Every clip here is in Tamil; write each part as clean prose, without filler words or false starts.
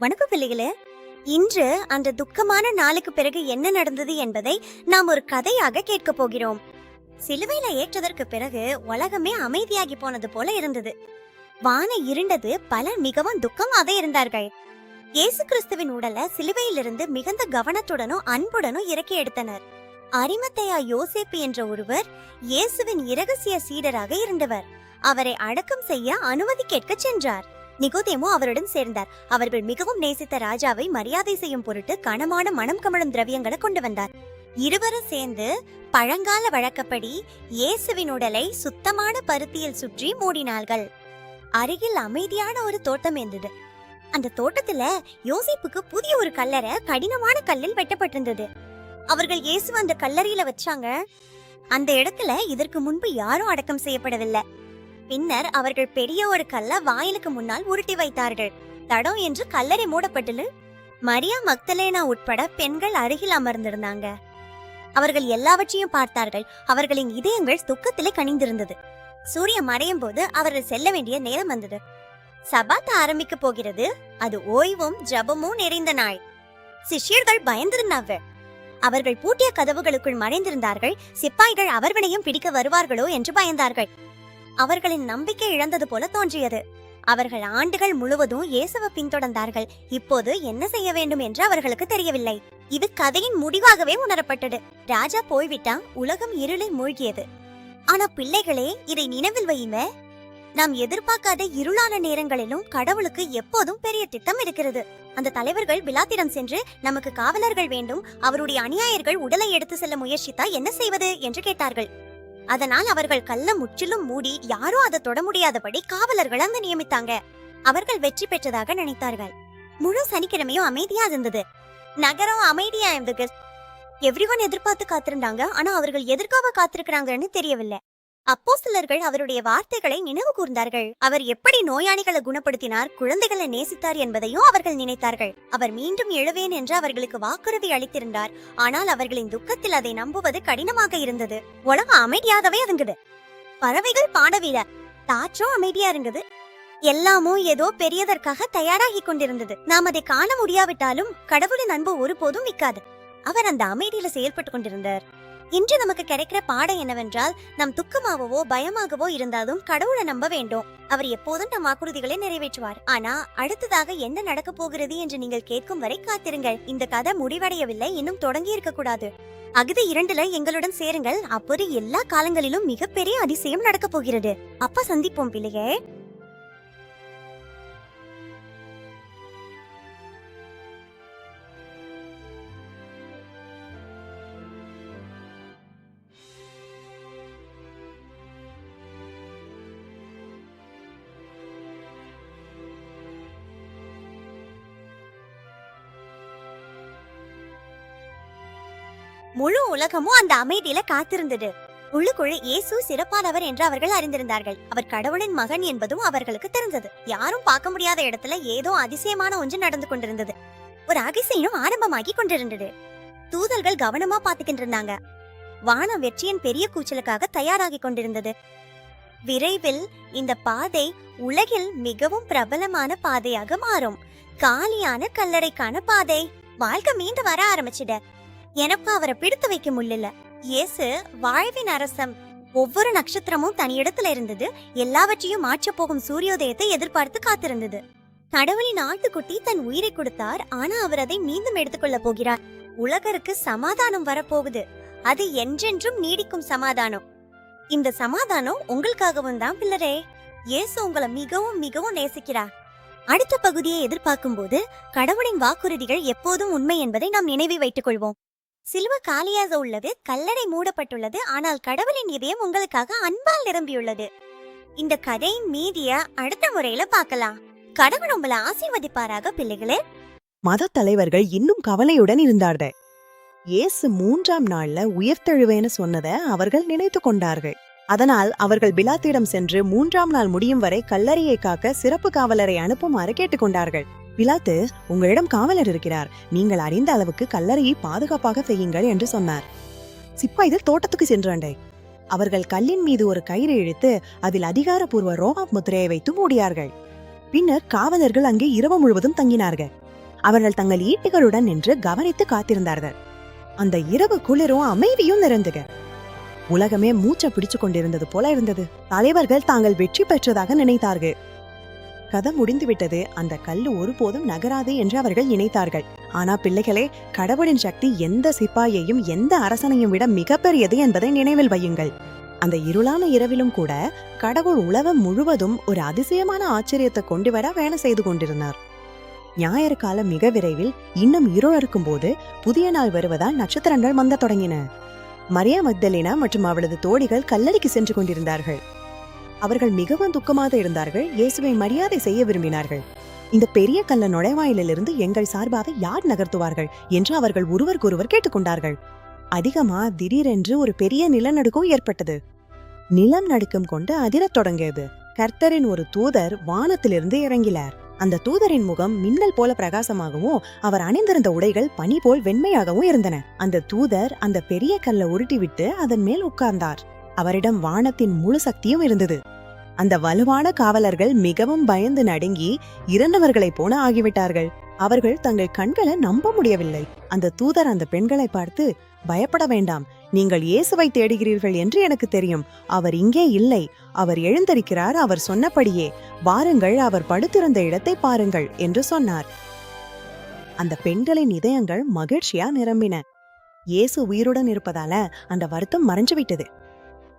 வணக்கம் பிள்ளைகளே. இன்று அந்த துக்கமான நாளுக்கு பிறகு என்ன நடந்தது என்பதை நாம் ஒரு கதையாக கேட்க போகிறோம். சிலுவையில ஏற்றதற்கு பிறகு உலகமே அமைதியாகி போனது போல இருந்தது. வானம் இருண்டது, பலர் மிகவும் துக்கமாக இருந்தார்கள். இயேசு கிறிஸ்துவின் உடலை சிலுவையிலிருந்து மிகுந்த கவனத்துடனும் அன்புடனும் இறக்கி எடுத்தனர். அரிமத்தையா யோசேப்பு என்ற ஒருவர் இயேசுவின் இரகசிய சீடராக இருந்தவர். அவரை அடக்கம் செய்ய அனுமதி கேட்க சென்றார். நிகோதேமோ அவருடன் சேர்ந்தார். அவர்கள் மிகவும் நேசித்த ராஜாவை மரியாதை செய்யும் பொருட்டு கனமான மனம் கமழும் திரவியங்களை கொண்டு வந்தார். இருவரும் சேர்ந்து பழங்கால வழக்கப்படி இயேசுவின் உடலை சுத்தமான பருத்தியில் சுற்றி மூடினார்கள். அருகில் அமைதியான ஒரு தோட்டம் இருந்தது. அந்த தோட்டத்துல யோசேப்புக்கு புதிய ஒரு கல்லறை கடினமான கல்லில் வெட்டப்பட்டிருந்தது. அவர்கள் இயேசு அந்த கல்லறையில வச்சாங்க. அந்த இடத்துல இதற்கு முன்பு யாரும் அடக்கம் செய்யப்படவில்லை. பின்னர் அவர்கள் பெரிய ஒரு கல்ல வாயிலுக்கு முன்னால் உருட்டி வைத்தார்கள். தடம் என்று கல்லறை மூடப்பட்டது. மரியா மக்தலேனா உட்பட பெண்கள் அருகில் அமர்ந்திருந்தாங்க. அவர்கள் எல்லாவற்றையும் பார்த்தார்கள். அவர்களின் இதயங்கள் துக்கத்திலே கனிந்திருந்தது. சூரியன் மறையும் போது அவர்கள் செல்ல வேண்டிய நேரம் வந்தது. சபாத் ஆரம்பிக்க போகிறது. அது ஓய்வும் ஜபமும் நிறைந்த நாள். சிஷ்யர்கள் பயந்திருந்தார்கள். அவர்கள் பூட்டிய கதவுகளுக்குள் மறைந்திருந்தார்கள். சிப்பாய்கள் அவர்களையும் பிடிக்க வருவார்களோ என்று பயந்தார்கள். அவர்களின் நம்பிக்கை இழந்தது போல தோன்றியது. அவர்கள் ஆண்டுகள் முழுவதும் இயேசுவை பின்தொடர்ந்தார்கள். இப்போது என்ன செய்ய வேண்டும் என்று அவர்களுக்கு தெரியவில்லை. இது கதையின் முடிவாகவே உணரப்பட்டது. ராஜா போய்விட்டான். உலகம் இருளில் மூழ்கியது. ஆனா பிள்ளைகளே, இதை நினைவில் வையுமே. நாம் எதிர்பார்க்காத இருளான நேரங்களிலும் கடவுளுக்கு எப்போதும் பெரிய திட்டம் இருக்கிறது. அந்த தலைவர்கள் பிலாத்திடம் சென்று, நமக்கு காவலர்கள் வேண்டும், அவருடைய அநியாயர்கள் உடலை எடுத்து செல்ல முயற்சித்தா என்ன செய்வது என்று கேட்டார்கள். அதனால் அவர்கள் கல்ல முற்றிலும் மூடி யாரும் அதை தொட முடியாதபடி காவலர்கள் அங்கு நியமித்தாங்க. அவர்கள் வெற்றி பெற்றதாக நினைத்தார்கள். முழு சனிக்கிழமையும் அமைதியா இருந்தது. நகரம் அமைதியா இருந்தது. எவ்ரிவன் எதிர்பார்த்து காத்திருந்தாங்க. ஆனா அவர்கள் எதற்காக காத்திருக்கிறாங்கன்னு தெரியவில்லை. அப்போஸ்தலர்கள் அவருடைய வார்த்தைகளை நினைவு கூர்ந்தார்கள். அவர் எப்படி நோயாளிகளை குணப்படுத்தினார், குழந்தைகளை நேசித்தார் என்பதையும் அவர்கள் நினைத்தார்கள். அவர் மீண்டும் எழுவேன் என்று அவர்களுக்கு வாக்குறுதி அளித்திருந்தார். ஆனால் அவர்களின் துக்கத்தில் அதை நம்புவது கடினமாக இருந்தது. உலகம் அமைதியாகவே இருந்தது. பறவைகள் பாடவில்லை. காற்றும் அமைதியா இருந்தது. எல்லாமோ ஏதோ பெரியதற்காக தயாராகி கொண்டிருந்தது. நாம் அதை காண முடியாவிட்டாலும் கடவுளின் அன்பு ஒருபோதும் விக்காது. அவர் அந்த அமைதியில செயல்பட்டு கொண்டிருந்தார். இன்று நமக்கு கிடைக்கிற பாடம் என்னவென்றால், நம் துக்கமாகவோ பயமாகவோ இருந்தாலும் கடவுளை நம்ப வேண்டும். அவர் எப்போதும் நம் வாக்குறுதிகளை நிறைவேற்றுவார். ஆனா அடுத்ததாக என்ன நடக்க போகிறது என்று நீங்கள் கேட்கும் வரை காத்திருங்கள். இந்த கதை முடிவடையவில்லை, இன்னும் தொடங்கி இருக்க கூடாது. அகுதி 2ல எங்களுடன் சேருங்கள். அப்போது எல்லா காலங்களிலும் மிகப்பெரிய அதிசயம் நடக்க போகிறது. அப்ப சந்திப்போம் பிள்ளையே. முழு உலகமும் அந்த அமைதியில காத்திருந்தது. உள்ளுக்குள் இயேசு சிறப்பானவர் என்று அவர்கள் அறிந்திருந்தார்கள். அவர் கடவுளின் மகன் என்பதும் அவர்களுக்கு தெரிந்தது. யாரும் பார்க்க முடியாத இடத்துல ஏதோ அதிசயமான ஒன்று நடந்து கொண்டிருந்தது. ஒரு அதிசயம் ஆரம்பமாகி கொண்டிருந்தது. தூதர்கள் கவனமா பார்த்துக்கிட்டு வானம் வெற்றியின் பெரிய கூச்சலுக்காக தயாராகி கொண்டிருந்தது. விரைவில் இந்த பாதை உலகில் மிகவும் பிரபலமான பாதையாக மாறும். காலியான கல்லறைக்கான பாதை. வாழ்க்கை மீண்டு வர ஆரம்பிச்சிட. எனக்கு அவரை பிடித்து வைக்க முடியல. இயேசு வாழ்வின் அரசம். ஒவ்வொரு நட்சத்திரமும் தனி இடத்துல இருந்தது. எல்லாவற்றையும் மாற்ற போகும் சூரியோதயத்தை எதிர்பார்த்து காத்திருந்தது. கடவுளின் ஆட்டுக்குட்டி தன் உயிரை கொடுத்தார். ஆனா அவர் அதை மீண்டும் எடுத்துக்கொள்ள போகிறார். உலகருக்கு சமாதானம் வரப்போகுது. அது என்றென்றும் நீடிக்கும் சமாதானம். இந்த சமாதானம் உங்களுக்காகவும் தான் பிள்ளரே. இயேசு உங்களை மிகவும் மிகவும் நேசிக்கிறார். அடுத்த பகுதியை எதிர்பார்க்கும் போது கடவுளின் வாக்குறுதிகள் எப்போதும் உண்மை என்பதை நாம் நினைவில் வைத்துக் கொள்வோம். சிலுவை காலியாக உள்ளது. கல்லறை மூடப்பட்டுள்ளது. ஆனால் கடவுளின் இதயம் உங்களுக்காக அன்பால் நிரம்பியுள்ளது. இந்த கதையின் மீதிய அடுத்த முறையில பார்க்கலாம். கடவுள் உங்களை ஆசீர்வதிப்பாராக பிள்ளைகளே. மத தலைவர்கள் இன்னும் கவலையுடன் இருந்தார்கள். இயேசு 3ஆம் நாள்ல உயிர்த்தெழுவேன்னு சொன்னதை அவர்கள் நினைத்து கொண்டார்கள். அதனால் அவர்கள் பிலாத்திடம் சென்று 3ஆம் நாள் முடியும் வரை கல்லறையை காக்க சிறப்பு காவலரை அனுப்புமாறு கேட்டுக்கொண்டார்கள். பிலாத்து, உங்களிடம் காவலர் இருக்கிறார். நீங்கள் அறிந்த அளவுக்கு கல்லறையை பாதுகாப்பாக செய்யுங்கள் என்று சொன்னார். சிப்பாய்கள் தோட்டத்துக்கு சென்றாண்டே. அவர்கள் கல்லின் மீது ஒரு கயிறு இழுத்து அதில் அதிகாரப்பூர்வ ரோகாப் முத்திரையை வைத்து மூடியார்கள். பின்னர் காவலர்கள் அங்கே இரவு முழுவதும் தங்கினார்கள். அவர்கள் தங்கள் ஈட்டிகளுடன் நின்று கவனித்து காத்திருந்தார்கள். அந்த இரவு குளிரும் அமைதியும் நிறைந்தது. உலகமே மூச்சை பிடிச்சு கொண்டிருந்தது போல இருந்தது. தலைவர்கள் தாங்கள் வெற்றி பெற்றதாக நினைத்தார்கள். கதை முடிந்துவிட்டது, அந்த கல்லு ஒருபோதும் நகராது என்று அவர்கள் நினைத்தார்கள். ஆனா பிள்ளைகளே, கடவுளின் சக்தி எந்த சிப்பாயையும் எந்த அரசனையும் விட மிகப்பெரியது என்பதை நினைவில் வையுங்கள். அந்த இருளான இரவிலும் கூட கடவுள் உலகம் முழுவதும் ஒரு அதிசயமான ஆச்சரியத்தை கொண்டு வர வேலை செய்து கொண்டிருந்தார். ஞாயிறு காலம் மிக விரைவில் இன்னும் இருளறுக்கும் போது புதிய நாள் வருவதால் நட்சத்திரங்கள் மங்க தொடங்கின. மரியா மக்தலேனா மற்றும் அவளது தோழிகள் கல்லறைக்கு சென்று கொண்டிருந்தார்கள். அவர்கள் மிகவும் துக்கமாக இருந்தார்கள். இயேசுவை மரியாதை செய்ய விரும்பினார்கள். இந்த பெரிய கல்ல நுழைவாயிலிருந்து எங்கள் சார்பாக யார் நகர்த்துவார்கள் என்று அவர்கள் ஒருவருக்கொருவர் கேட்டுக்கொண்டார்கள். அதிகமா திடீரென்று ஒரு பெரிய நிலநடுக்கம் ஏற்பட்டது. நிலம் நடுக்கம் கொண்டு அதிரத் தொடங்கியது. கர்த்தரின் ஒரு தூதர் வானத்திலிருந்து இறங்கினார். அந்த தூதரின் முகம் மின்னல் போல பிரகாசமாகவும் அவர் அணிந்திருந்த உடைகள் பனி போல் வெண்மையாகவும் இருந்தன. அந்த தூதர் அந்த பெரிய கல்லை உருட்டிவிட்டு அதன் மேல் உட்கார்ந்தார். அவரிடம் வானத்தின் முழு சக்தியும் இருந்தது. அந்த வலுவான காவலர்கள் மிகவும் பயந்து நடுங்கி இறந்தவர்களைப் போல ஆகிவிட்டார்கள். அவர்கள் தங்கள் கண்களை நம்ப முடியவில்லை. அந்த தூதர் அந்த பெண்களை பார்த்து, பயப்பட வேண்டாம், நீங்கள் இயேசுவை தேடுகிறீர்கள் என்று எனக்கு தெரியும். அவர் இங்கே இல்லை, அவர் எழுந்திருக்கிறார். அவர் சொன்னபடியே வாருங்கள், அவர் படுத்திருந்த இடத்தை பாருங்கள் என்று சொன்னார். அந்த பெண்களின் இதயங்கள் மகிழ்ச்சியா நிரம்பின. இயேசு உயிருடன் இருப்பதால அந்த வருத்தம் மறைஞ்சுவிட்டது.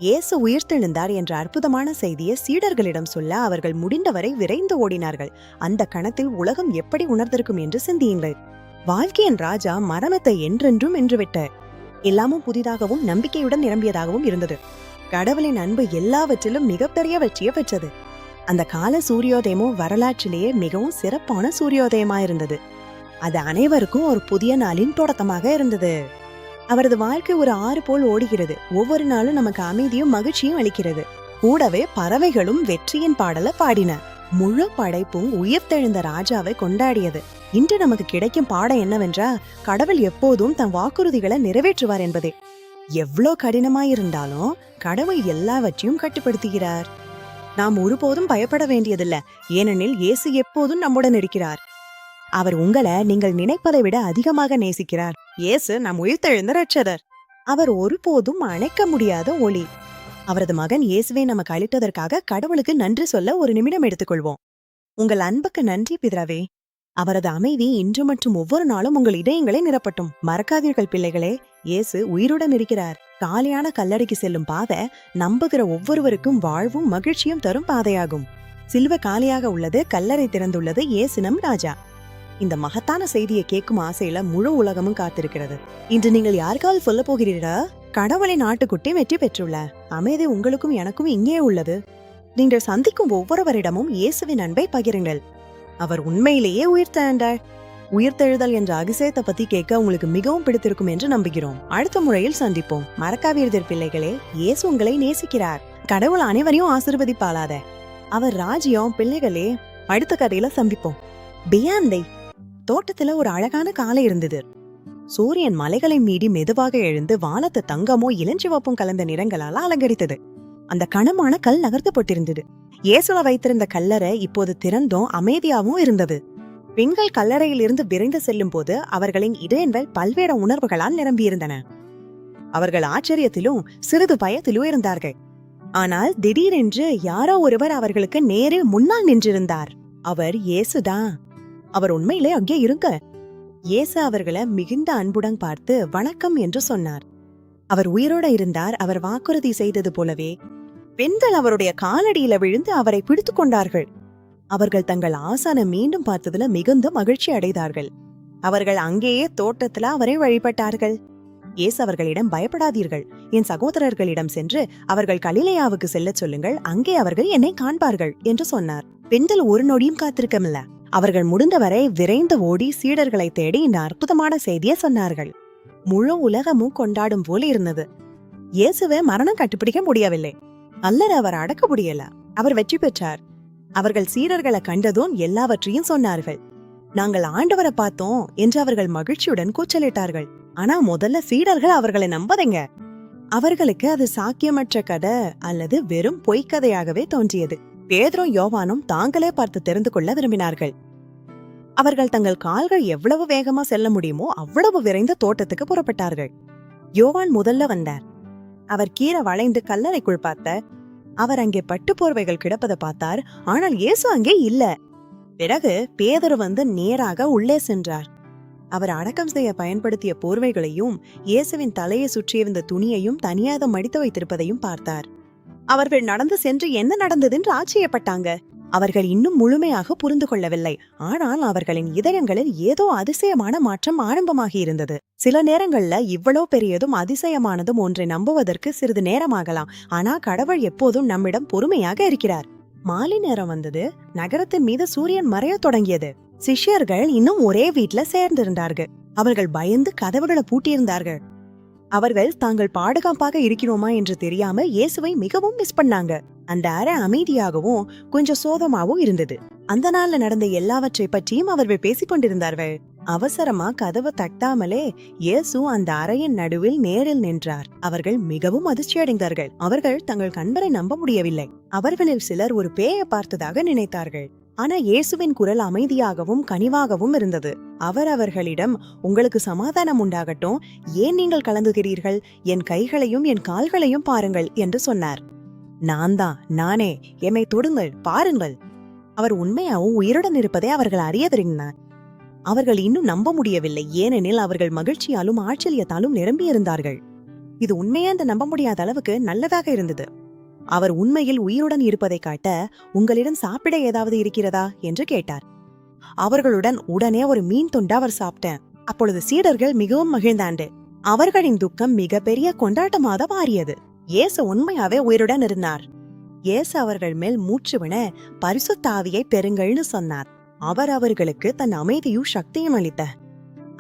இயேசு உயிர்த்தெழுந்தார் என்ற அற்புதமான செய்தியை சீடர்களிடம் சொல்ல அவர்கள் முடிந்தவரை விரைந்து ஓடினார்கள். அந்த கணத்தில் உலகம் எப்படி உணர்ந்திருக்கும் என்று சிந்தியுங்கள். வாழ்க்கையின் ராஜா மரணத்தை என்றென்றும் வென்றுவிட்டார். எல்லாமும் புதிதாகவும் நம்பிக்கையுடன் நிரம்பியதாகவும் இருந்தது. கடவுளின் அன்பு எல்லாவற்றிலும் மிகப்பெரிய வெற்றியை பெற்றது. அந்த கால சூரியோதயமோ வரலாற்றிலேயே மிகவும் சிறப்பான சூரியோதயமாயிருந்தது. அது அனைவருக்கும் ஒரு புதிய நாளின் தொடக்கமாக இருந்தது. அவரது வாழ்க்கை ஒரு ஆறு போல் ஓடுகிறது. ஒவ்வொரு நாளும் நமக்கு அமைதியும் மகிழ்ச்சியும் அளிக்கிறது. கூடவே பறவைகளும் வெற்றியின் பாடலை பாடின. முழு படைப்பும் உயிர்த்தெழுந்த ராஜாவை கொண்டாடியது. இன்று நமக்கு கிடைக்கும் பாடம் என்னவென்றா, கடவுள் எப்போதும் தன் வாக்குறுதிகளை நிறைவேற்றுவார் என்பதே. எவ்வளோ கடினமாயிருந்தாலும் கடவுள் எல்லாவற்றையும் கட்டுப்படுத்துகிறார். நாம் ஒருபோதும் பயப்பட வேண்டியதில்லை, ஏனெனில் இயேசு எப்போதும் நம்முடன் இருக்கிறார். அவர் உங்களை நீங்கள் நினைப்பதை விட அதிகமாக நேசிக்கிறார். இயேசு நம் உயிர்த்தெழுந்த ரட்சகர். அவர் ஒருபோதும் அணைக்க முடியாத ஒளி. அவரது மகன் இயேசுவை நமக்கு அளித்ததற்காக கடவுளுக்கு நன்றி சொல்ல ஒரு நிமிடம் எடுத்துக்கொள்வோம். உங்கள் அன்புக்கு நன்றி பிதாவே. அவரது அமைதி இன்று மற்றும் ஒவ்வொரு நாளும் உங்கள் இதயங்களை நிரப்பட்டும். மறக்காதீர்கள் பிள்ளைகளே, இயேசு உயிருடன் இருக்கிறார். காலியான கல்லறைக்கு செல்லும் பாதை நம்புகிற ஒவ்வொருவருக்கும் வாழ்வும் மகிழ்ச்சியும் தரும் பாதையாகும். சிலுவை காலியாக உள்ளது, கல்லறை திறந்துள்ளது. இயேசு நம் ராஜா. இந்த மகத்தான செய்தியை கேட்கும் ஆசையில முழு உலகமும் காத்திருக்கிறது. இன்று நீங்கள் யாருக்காவது சொல்ல போகிறீரா? கடவுளின் ஆட்டுக்குட்டி வெற்றி பெற்றுள்ள அமைதி உங்களுக்கும் எனக்கும் இங்கே உள்ளது. நீங்கள் சந்திக்கும் ஒவ்வொருவரிடமும் இயேசுவின் அன்பை பகிருங்கள். அவர் உண்மையிலேயே உயிர்த்தெழுந்தார். உயிர்த்தெழுதல் என்ற அதிசயத்தை பத்தி கேட்க உங்களுக்கு மிகவும் பிடித்திருக்கும் என்று நம்புகிறோம். அடுத்த முறையில் சந்திப்போம். மறக்காதீர்கள் பிள்ளைகளே, இயேசு உங்களை நேசிக்கிறார். கடவுள் அனைவரையும் ஆசீர்வதிப்பாளாத. அவர் ராஜ்யம். பிள்ளைகளே, அடுத்த கதையில சந்திப்போம். பியாந்தை தோட்டத்துல ஒரு அழகான காலை இருந்தது. சூரியன் மலைகளை மீறி மெதுவாக எழுந்து வானத்தை தங்கமோ இளஞ்சிவப்பும் கலந்த நிறங்களால் அலங்கரித்தது. அந்த கனமான கல் நகர்த்தப்பட்டிருந்தது. இயேசுவை வைத்திருந்த கல்லறை இப்போது திறந்தும் அமைதியாகவும் இருந்தது. பெண்கள் கல்லறையில் இருந்து விரைந்து செல்லும் போது அவர்களின் இதயங்கள் பல்வேறு உணர்வுகளால் நிரம்பியிருந்தன. அவர்கள் ஆச்சரியத்திலும் சிறிது பயத்திலும் இருந்தார்கள். ஆனால் திடீரென்று யாரோ ஒருவர் அவர்களுக்கு நேரே முன்னால் நின்றிருந்தார். அவர் இயேசுதான். அவர் உண்மையிலே அங்கே இருங்க. இயேசு அவர்களை மிகுந்த அன்புடன் பார்த்து வணக்கம் என்று சொன்னார். அவர் உயிரோட இருந்தார். அவர் வாக்குறுதி செய்தது போலவே பெண்கள் அவருடைய காலடியில விழுந்து அவரை பிடித்து கொண்டார்கள். அவர்கள் தங்கள் ஆசானை மீண்டும் பார்த்ததுல மிகுந்த மகிழ்ச்சி அடைந்தார்கள். அவர்கள் அங்கேயே தோட்டத்துல அவரை வழிபட்டார்கள். இயேசு அவர்களிடம், பயப்படாதீர்கள், என் சகோதரர்களிடம் சென்று அவர்கள் கலிலேயாவுக்கு செல்ல சொல்லுங்கள், அங்கே அவர்கள் என்னை காண்பார்கள் என்று சொன்னார். பெண்கள் ஒரு நொடியும் காத்திருக்கமில்ல. அவர்கள் முடிந்தவரை விரைந்து ஓடி சீடர்களை தேடி இந்த அற்புதமான செய்தியை சொன்னார்கள். முழு உலகமும் கொண்டாடும் போல இருந்தது. இயேசுவை மரணம் கட்டுப்பிடிக்க முடியவில்லை, அல்லது அவர் அடக்க முடியல. அவர் வெற்றி பெற்றார். அவர்கள் சீடர்களை கண்டதும் எல்லாவற்றையும் சொன்னார்கள். நாங்கள் ஆண்டவரை பார்த்தோம் என்று அவர்கள் மகிழ்ச்சியுடன் கூச்சலிட்டார்கள். ஆனா முதல்ல சீடர்கள் அவர்களை நம்பதைங்க. அவர்களுக்கு அது சாக்கியமற்ற கதை அல்லது வெறும் பொய்க்கதையாகவே தோன்றியது. பேதுரும் யோவானும் தாங்களே பார்த்து தெரிந்து கொள்ள விரும்பினார்கள். அவர்கள் தங்கள் கால்கள் எவ்வளவு வேகமா செல்ல முடியுமோ அவ்வளவு விரைந்து தோட்டத்துக்கு புறப்பட்டார்கள். யோவான் முதல்ல வந்தார். அவர் கீழே வளைந்து கல்லறைக்குள் பார்த்தார். அவர் அங்கே பட்டு போர்வைகள் கிடப்பதை பார்த்தார். ஆனால் இயேசு அங்கே இல்ல. பிறகு பேதுரு வந்து நேராக உள்ளே சென்றார். அவர் அடக்கம் செய்ய பயன்படுத்திய போர்வைகளையும் இயேசுவின் தலையை சுற்றியிருந்த துணியையும் தனியாக மடித்து வைத்திருப்பதையும் பார்த்தார். அவர்கள் நடந்து சென்று என்ன நடந்ததென்று ஆச்சரியப்பட்டாங்க. அவர்கள் இன்னும் முழுமையாக புரிந்து கொள்ளவில்லை. ஆனால் அவர்களின் இதயங்களில் ஏதோ அதிசயமான மாற்றம் ஆரம்பமாகி இருந்தது. சில நேரங்கள்ல இவ்வளோ பெரியதும் அதிசயமானதும் ஒன்றை நம்புவதற்கு சிறிது நேரமாகலாம். ஆனா கடவுள் எப்போதும் நம்மிடம் பொறுமையாக இருக்கிறார். மாலை நேரம் வந்தது. நகரத்தின் மீது சூரியன் மறையத் தொடங்கியது. சிஷ்யர்கள் இன்னும் ஒரே வீட்ல சேர்ந்திருந்தார்கள். அவர்கள் பயந்து கதவுகளை பூட்டியிருந்தார்கள். அவர்கள் தாங்கள் பாதுகாப்பாக இருக்கிறோமா என்று தெரியாம இயேசுவை மிகவும் மிஸ் பண்ணாங்க. அந்த அறை அமைதியாகவும் கொஞ்சம் சோகமாவும் இருந்தது. அந்த நாள்ல நடந்த எல்லாவற்றை பற்றியும் அவர்கள் பேசிக் கொண்டிருந்தார்கள். அவசரமா கதவை தட்டாமலே இயேசு அந்த அறையின் நடுவில் நேரில் நின்றார். அவர்கள் மிகவும் அதிர்ச்சியடைந்தார்கள். அவர்கள் தங்கள் கண்களை நம்ப முடியவில்லை. அவர்களில் சிலர் ஒரு பேயை பார்த்ததாக நினைத்தார்கள். ஆனா இயேசுவின் குரல் அமைதியாகவும் கனிவாகவும் இருந்தது. அவர் அவர்களிடம், உங்களுக்கு சமாதானம் உண்டாகட்டும், ஏன் நீங்கள் கலங்குகிறீர்கள்? என் கைகளையும் என் கால்களையும் பாருங்கள் என்று சொன்னார். நானே, எம்மை தொடுங்கள், பாருங்கள். அவர் உண்மையாவும் உயிருடன் இருப்பதை அவர்கள் அறிய விரும்பினார். அவர்கள் இன்னும் நம்ப முடியவில்லை, ஏனெனில் அவர்கள் மகிழ்ச்சியாலும் ஆச்சரியத்தாலும் நிரம்பியிருந்தார்கள். இது உண்மையா என்று நம்ப முடியாத அளவுக்கு நல்லதாக இருந்தது. அவர் உண்மையில் உயிருடன் இருப்பதை காட்ட, உங்களிடம் சாப்பிட ஏதாவது இருக்கிறதா என்று கேட்டார். அவர்களுடன் உடனே ஒரு மீன் துண்டு அவர் சாப்பிட்டார். அப்பொழுது சீடர்கள் மிகவும் மகிழ்ந்தாண்டு. அவர்களின் துக்கம் மிகப்பெரிய கொண்டாட்டமாக மாறியது. இயேசு உண்மையாவே உயிருடன் இருந்தார். இயேசு அவர்கள் மேல் மூச்சு விட பரிசுத்த ஆவியை பெறுங்கள்னு சொன்னார். அவர் அவர்களுக்கு தன் அமைதியும் சக்தியும் அளித்தார்.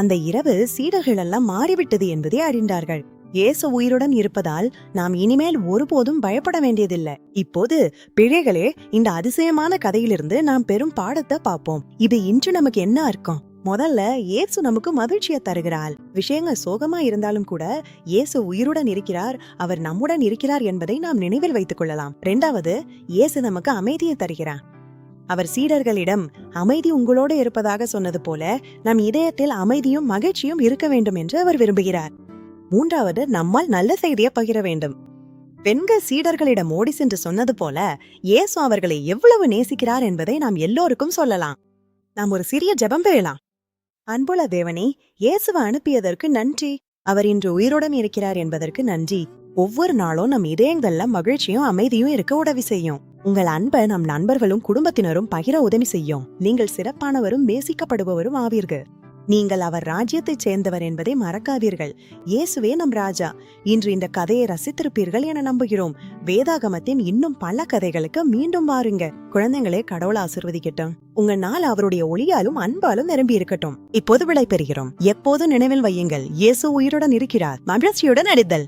அந்த இரவு சீடர்கள் எல்லாம் மாறிவிட்டது என்பதை அறிந்தார்கள். இயேசு உயிருடன் இருப்பதால் நாம் இனிமேல் ஒருபோதும் பயப்பட வேண்டியதில்லை. இப்போது பிழைகளே, இந்த அதிசயமான கதையிலிருந்து நாம் பெரும் பாடத்தை பார்ப்போம். இது இன்று நமக்கு என்ன அர்த்தம்? முதல்ல, இயேசு நமக்கு மகிழ்ச்சியை தருகிறார். விஷயங்கள் சோகமா இருந்தாலும் கூட இயேசு உயிருடன் இருக்கிறார், அவர் நம்முடன் இருக்கிறார் என்பதை நாம் நினைவில் வைத்துக் கொள்ளலாம். இரண்டாவது, இயேசு நமக்கு அமைதியை தருகிறார். அவர் சீடர்களிடம் அமைதி உங்களோடு இருப்பதாக சொன்னது போல நம் இதயத்தில் அமைதியும் மகிழ்ச்சியும் இருக்க வேண்டும் என்று அவர் விரும்புகிறார். மூன்றாவது, நம்மால் நல்ல செய்தியை பகிர வேண்டும். பெண்கள் சீடர்களிடம் ஓடி சென்று சொன்னது போல இயேசு அவர்களை எவ்வளவு நேசிக்கிறார் என்பதை நாம் எல்லோருக்கும் சொல்லலாம். நாம் ஒரு சிறிய ஜெபம் பெறலாம். அன்புள்ள தேவனே, இயேசுவை அனுப்பியதற்கு நன்றி. அவர் இன்று உயிருடன் இருக்கிறார் என்பதற்கு நன்றி. ஒவ்வொரு நாளும் நம் இதயங்கள்ல மகிழ்ச்சியும் அமைதியும் இருக்க உதவி செய்யும். உங்கள் அன்பை நம் நண்பர்களும் குடும்பத்தினரும் பகிர உதவி செய்யும். நீங்கள் சிறப்பானவரும் நேசிக்கப்படுபவரும் ஆவீர்கள். நீங்கள் அவர் ராஜ்யத்தைச் சேர்ந்தவர் என்பதை மறக்காதீர்கள். இயேசுவே நம் ராஜா. இன்று இந்த கதையை ரசித்திருப்பீர்கள் என நம்புகிறோம். வேதாகமத்தின் இன்னும் பல கதைகளுக்கு மீண்டும் வாருங்க. குழந்தைகளே, கடவுளை ஆசீர்வதிக்கட்டும். உங்க நாள் அவருடைய ஒளியாலும் அன்பாலும் நிரம்பி இருக்கட்டும். இப்போது விடை பெறுகிறோம். எப்போதும் நினைவில் வையுங்கள், இயேசு உயிருடன் இருக்கிறார். மகிழ்ச்சியுடன் அடித்தல்.